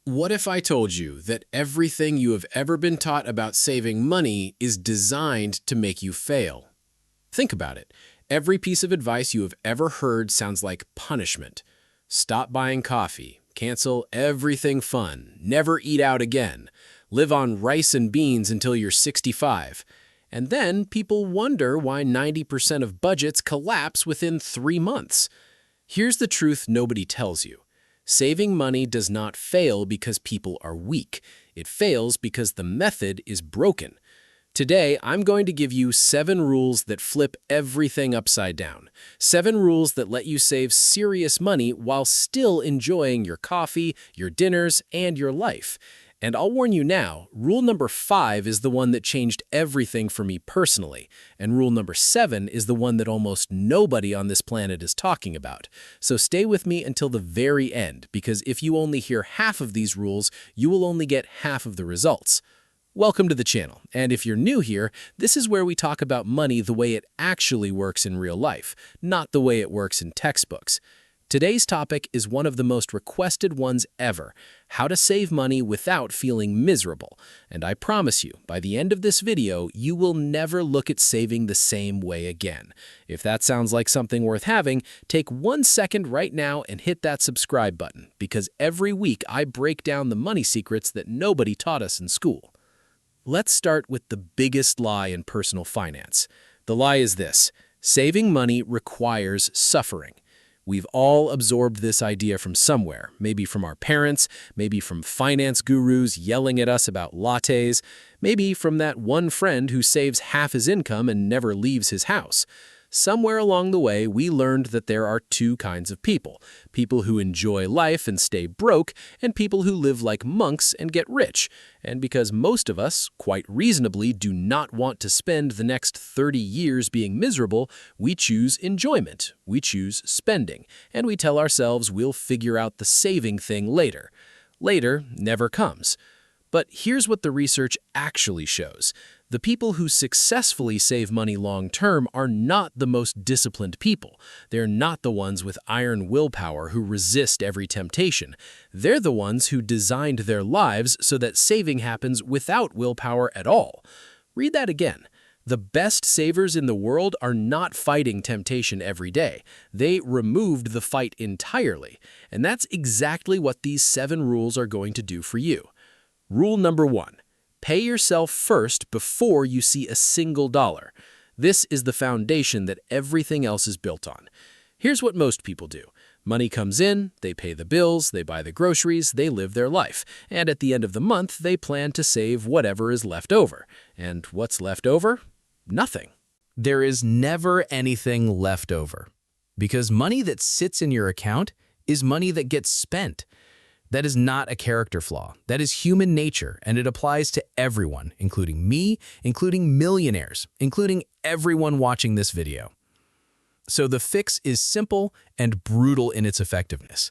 What if I told you that everything you have ever been taught about saving money is designed to make you fail? Think about it. Every piece of advice you have ever heard sounds like punishment. Stop buying coffee, cancel everything fun, never eat out again, live on rice and beans until you're 65. And then people wonder why 90% of budgets collapse within 3 months. Here's the truth nobody tells you. Saving money does not fail because people are weak. It fails because the method is broken. Today, I'm going to give you 7 rules that flip everything upside down. 7 rules that let you save serious money while still enjoying your coffee, your dinners, and your life. And I'll warn you now, rule number 5 is the one that changed everything for me personally, and rule number 7 is the one that almost nobody on this planet is talking about. So stay with me until the very end, because if you only hear half of these rules, you will only get half of the results. Welcome to the channel, and if you're new here, this is where we talk about money the way it actually works in real life, not the way it works in textbooks. Today's topic is one of the most requested ones ever, how to save money without feeling miserable. And I promise you, by the end of this video, you will never look at saving the same way again. If that sounds like something worth having, take 1 second right now and hit that subscribe button, because every week I break down the money secrets that nobody taught us in school. Let's start with the biggest lie in personal finance. The lie is this: saving money requires suffering. We've all absorbed this idea from somewhere, maybe from our parents, maybe from finance gurus yelling at us about lattes, maybe from that one friend who saves half his income and never leaves his house. Somewhere along the way, we learned that there are 2 kinds of people: people who enjoy life and stay broke, and people who live like monks and get rich. And because most of us, quite reasonably, do not want to spend the next 30 years being miserable, we choose enjoyment, we choose spending, and we tell ourselves we'll figure out the saving thing later. Later never comes. But here's what the research actually shows. The people who successfully save money long-term are not the most disciplined people. They're not the ones with iron willpower who resist every temptation. They're the ones who designed their lives so that saving happens without willpower at all. Read that again. The best savers in the world are not fighting temptation every day. They removed the fight entirely. And that's exactly what these 7 rules are going to do for you. Rule number 1. Pay yourself first before you see a single dollar. This is the foundation that everything else is built on. Here's what most people do. Money comes in, they pay the bills, they buy the groceries, they live their life. And at the end of the month, they plan to save whatever is left over. And what's left over? Nothing. There is never anything left over. Because money that sits in your account is money that gets spent. That is not a character flaw. That is human nature, and it applies to everyone, including me, including millionaires, including everyone watching this video. So the fix is simple and brutal in its effectiveness.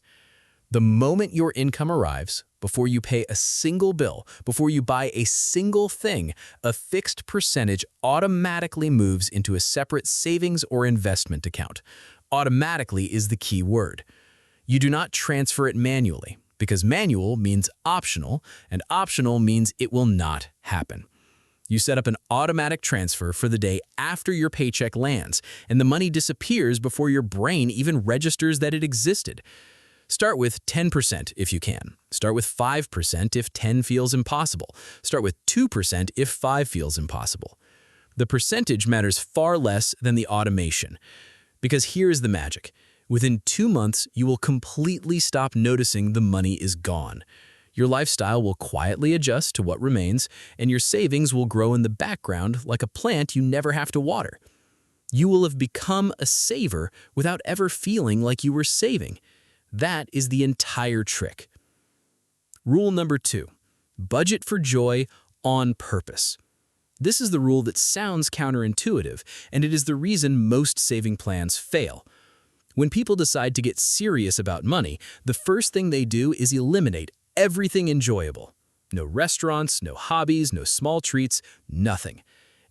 The moment your income arrives, before you pay a single bill, before you buy a single thing, a fixed percentage automatically moves into a separate savings or investment account. Automatically is the key word. You do not transfer it manually, because manual means optional, and optional means it will not happen. You set up an automatic transfer for the day after your paycheck lands, and the money disappears before your brain even registers that it existed. Start with 10% if you can. Start with 5% if 10 feels impossible. Start with 2% if 5 feels impossible. The percentage matters far less than the automation, because here is the magic. Within 2 months, you will completely stop noticing the money is gone. Your lifestyle will quietly adjust to what remains, and your savings will grow in the background like a plant you never have to water. You will have become a saver without ever feeling like you were saving. That is the entire trick. Rule number 2. Budget for joy on purpose. This is the rule that sounds counterintuitive, and it is the reason most saving plans fail. When people decide to get serious about money, the first thing they do is eliminate everything enjoyable. No restaurants, no hobbies, no small treats, nothing.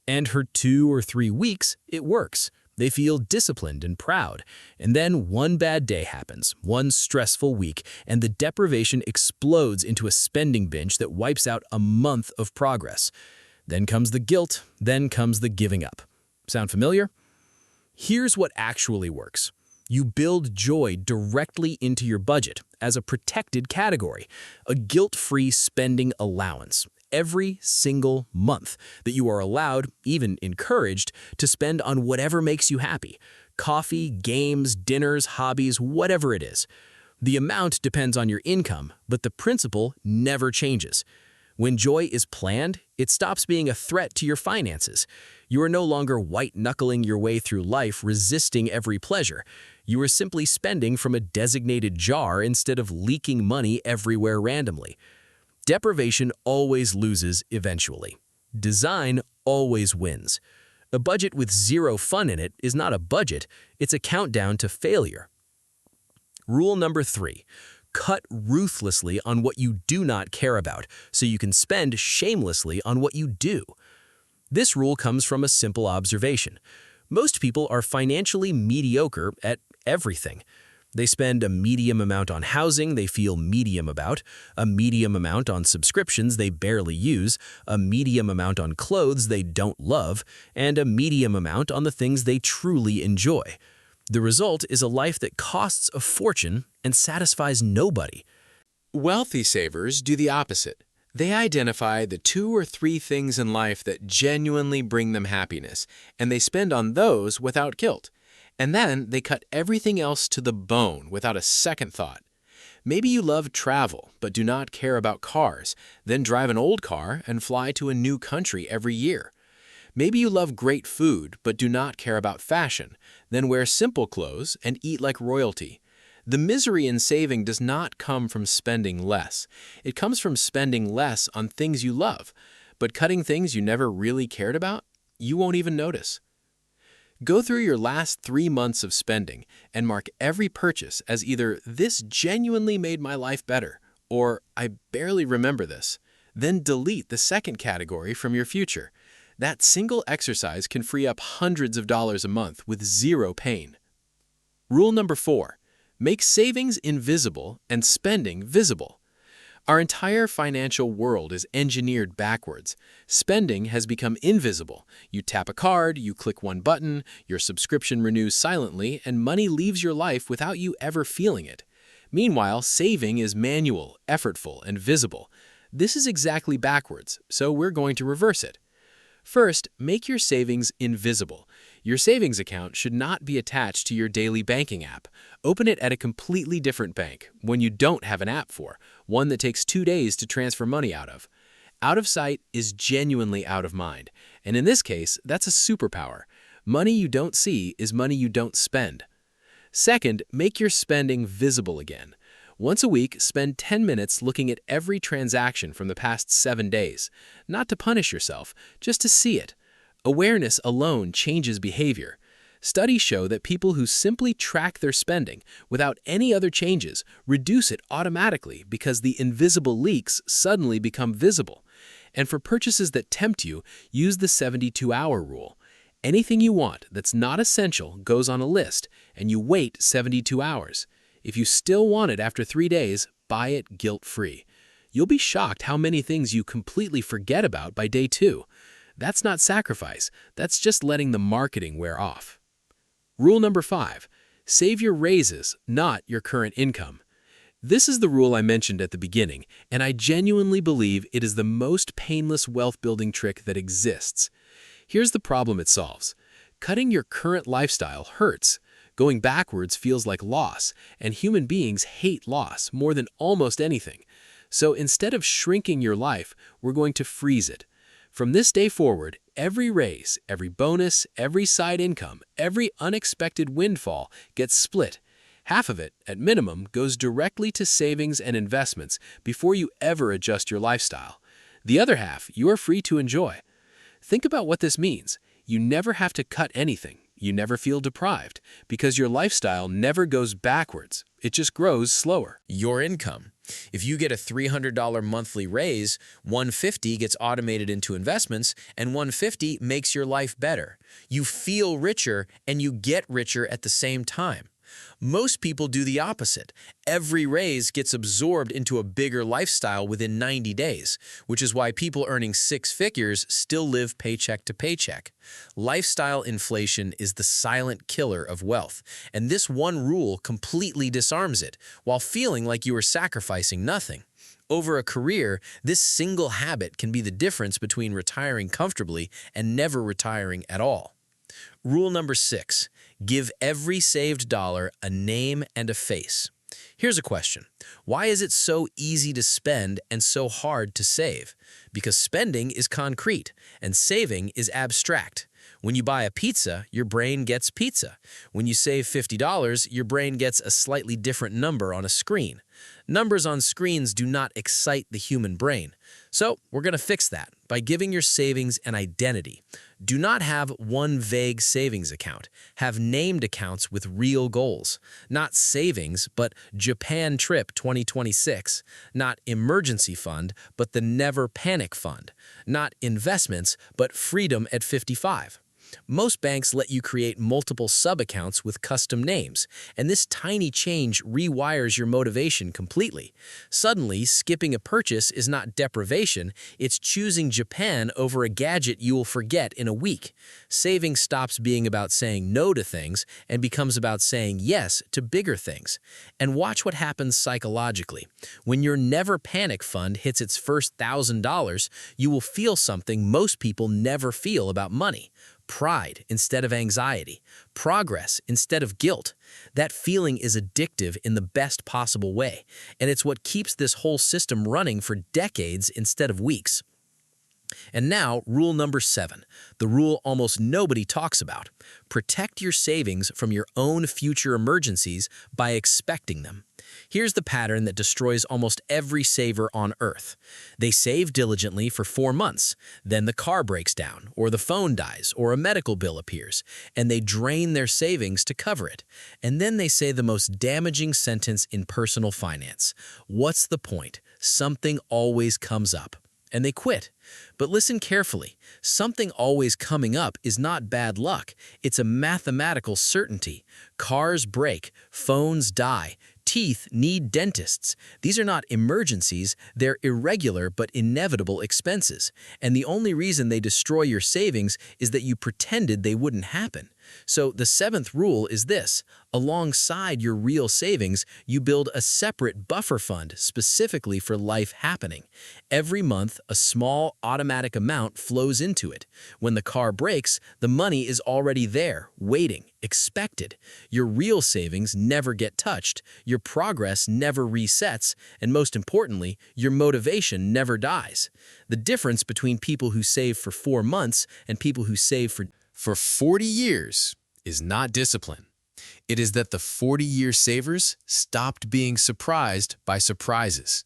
And for 2 or 3 weeks, it works. They feel disciplined and proud. And then one bad day happens, one stressful week, and the deprivation explodes into a spending binge that wipes out a month of progress. Then comes the guilt, then comes the giving up. Sound familiar? Here's what actually works. You build joy directly into your budget as a protected category, a guilt-free spending allowance every single month that you are allowed, even encouraged, to spend on whatever makes you happy. Coffee, games, dinners, hobbies, whatever it is. The amount depends on your income, but the principle never changes. When joy is planned, it stops being a threat to your finances. You are no longer white-knuckling your way through life resisting every pleasure. You are simply spending from a designated jar instead of leaking money everywhere randomly. Deprivation always loses eventually. Design always wins. A budget with zero fun in it is not a budget, it's a countdown to failure. Rule number 3. Cut ruthlessly on what you do not care about, so you can spend shamelessly on what you do. This rule comes from a simple observation. Most people are financially mediocre at everything. They spend a medium amount on housing they feel medium about, a medium amount on subscriptions they barely use, a medium amount on clothes they don't love, and a medium amount on the things they truly enjoy. The result is a life that costs a fortune and satisfies nobody. Wealthy savers do the opposite. They identify the 2 or 3 things in life that genuinely bring them happiness, and they spend on those without guilt. And then they cut everything else to the bone without a second thought. Maybe you love travel but do not care about cars, then drive an old car and fly to a new country every year. Maybe you love great food but do not care about fashion, then wear simple clothes and eat like royalty. The misery in saving does not come from spending less. It comes from spending less on things you love, but cutting things you never really cared about, you won't even notice. Go through your last 3 months of spending and mark every purchase as either "this genuinely made my life better" or "I barely remember this." Then delete the second category from your future. That single exercise can free up hundreds of dollars a month with zero pain. Rule number 4. Make savings invisible and spending visible. Our entire financial world is engineered backwards. Spending has become invisible. You tap a card, you click one button, your subscription renews silently, and money leaves your life without you ever feeling it. Meanwhile, saving is manual, effortful, and visible. This is exactly backwards, so we're going to reverse it. First, make your savings invisible. Your savings account should not be attached to your daily banking app. Open it at a completely different bank, one you don't have an app for, one that takes 2 days to transfer money out of. Out of sight is genuinely out of mind, and in this case, that's a superpower. Money you don't see is money you don't spend. Second, make your spending visible again. Once a week, spend 10 minutes looking at every transaction from the past 7 days. Not to punish yourself, just to see it. Awareness alone changes behavior. Studies show that people who simply track their spending without any other changes reduce it automatically because the invisible leaks suddenly become visible. And for purchases that tempt you, use the 72-hour rule. Anything you want that's not essential goes on a list, and you wait 72 hours. If you still want it after 3 days, buy it guilt-free. You'll be shocked how many things you completely forget about by day 2. That's not sacrifice, that's just letting the marketing wear off. Rule number 5. Save your raises, not your current income. This is the rule I mentioned at the beginning, and I genuinely believe it is the most painless wealth-building trick that exists. Here's the problem it solves. Cutting your current lifestyle hurts. Going backwards feels like loss, and human beings hate loss more than almost anything. So instead of shrinking your life, we're going to freeze it. From this day forward, every raise, every bonus, every side income, every unexpected windfall gets split. Half of it, at minimum, goes directly to savings and investments before you ever adjust your lifestyle. The other half you are free to enjoy. Think about what this means. You never have to cut anything. You never feel deprived because your lifestyle never goes backwards. It just grows slower. Your income. If you get a $300 monthly raise, 150 gets automated into investments, and 150 makes your life better. You feel richer and you get richer at the same time. Most people do the opposite. Every raise gets absorbed into a bigger lifestyle within 90 days, which is why people earning six figures still live paycheck to paycheck. Lifestyle inflation is the silent killer of wealth, and this one rule completely disarms it, while feeling like you are sacrificing nothing. Over a career, this single habit can be the difference between retiring comfortably and never retiring at all. Rule number 6, give every saved dollar a name and a face. Here's a question. Why is it so easy to spend and so hard to save? Because spending is concrete and saving is abstract. When you buy a pizza, your brain gets pizza. When you save $50, your brain gets a slightly different number on a screen. Numbers on screens do not excite the human brain. So we're going to fix that by giving your savings an identity. Do not have one vague savings account. Have named accounts with real goals. Not savings, but Japan trip 2026. Not emergency fund, but the never panic fund. Not investments, but freedom at 55. Most banks let you create multiple sub-accounts with custom names, and this tiny change rewires your motivation completely. Suddenly, skipping a purchase is not deprivation, it's choosing Japan over a gadget you will forget in a week. Saving stops being about saying no to things and becomes about saying yes to bigger things. And watch what happens psychologically. When your never panic fund hits its first $1,000, you will feel something most people never feel about money. Pride instead of anxiety, progress instead of guilt. That feeling is addictive in the best possible way, and it's what keeps this whole system running for decades instead of weeks. And now, rule number 7, the rule almost nobody talks about. Protect your savings from your own future emergencies by expecting them. Here's the pattern that destroys almost every saver on earth. They save diligently for 4 months, then the car breaks down, or the phone dies, or a medical bill appears, and they drain their savings to cover it. And then they say the most damaging sentence in personal finance. What's the point? Something always comes up. And they quit. But listen carefully. Something always coming up is not bad luck. It's a mathematical certainty. Cars break, phones die, teeth need dentists. These are not emergencies, they're irregular but inevitable expenses. And the only reason they destroy your savings is that you pretended they wouldn't happen. So the 7th rule is this: alongside your real savings, you build a separate buffer fund specifically for life happening. Every month, a small automatic amount flows into it. When the car breaks, the money is already there, waiting, expected. Your real savings never get touched, your progress never resets, and most importantly, your motivation never dies. The difference between people who save for 4 months and people who save for 40 years is not discipline. It is that the 40-year savers stopped being surprised by surprises.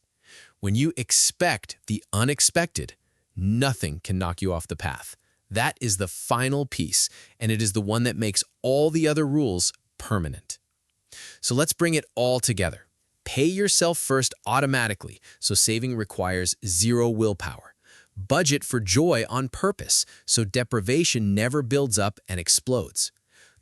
When you expect the unexpected, nothing can knock you off the path. That is the final piece, and it is the one that makes all the other rules permanent. So let's bring it all together. Pay yourself first automatically, so saving requires zero willpower. Budget for joy on purpose, so deprivation never builds up and explodes.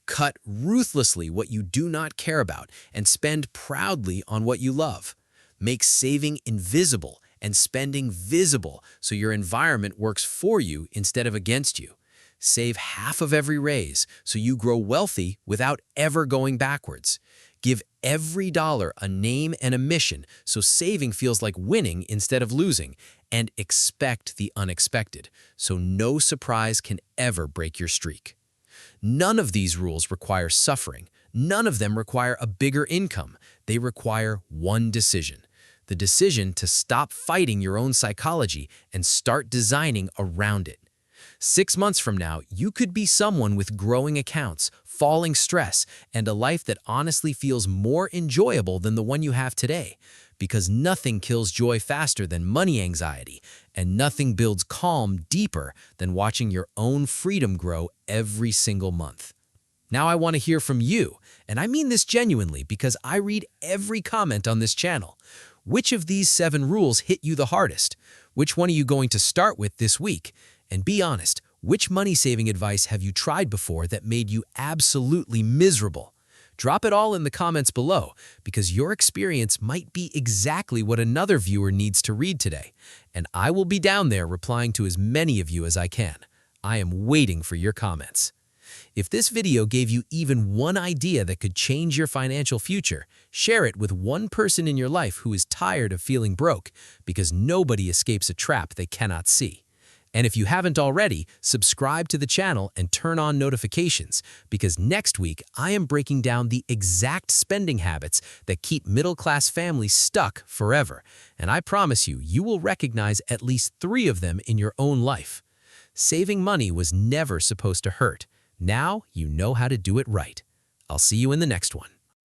Cut ruthlessly what you do not care about and spend proudly on what you love. Make saving invisible and spending visible so your environment works for you instead of against you. Save half of every raise so you grow wealthy without ever going backwards. Give every dollar a name and a mission so saving feels like winning instead of losing. And expect the unexpected so no surprise can ever break your streak. None of these rules require suffering. None of them require a bigger income. They require one decision. The decision to stop fighting your own psychology and start designing around it. 6 months from now, you could be someone with growing accounts, falling stress, and a life that honestly feels more enjoyable than the one you have today. Because nothing kills joy faster than money anxiety, and nothing builds calm deeper than watching your own freedom grow every single month. Now I want to hear from you, and I mean this genuinely because I read every comment on this channel. Which of these 7 rules hit you the hardest? Which one are you going to start with this week? And be honest, which money-saving advice have you tried before that made you absolutely miserable? Drop it all in the comments below, because your experience might be exactly what another viewer needs to read today. And I will be down there replying to as many of you as I can. I am waiting for your comments. If this video gave you even one idea that could change your financial future, share it with one person in your life who is tired of feeling broke, because nobody escapes a trap they cannot see. And if you haven't already, subscribe to the channel and turn on notifications, because next week I am breaking down the exact spending habits that keep middle-class families stuck forever. And I promise you, you will recognize at least 3 of them in your own life. Saving money was never supposed to hurt. Now you know how to do it right. I'll see you in the next one.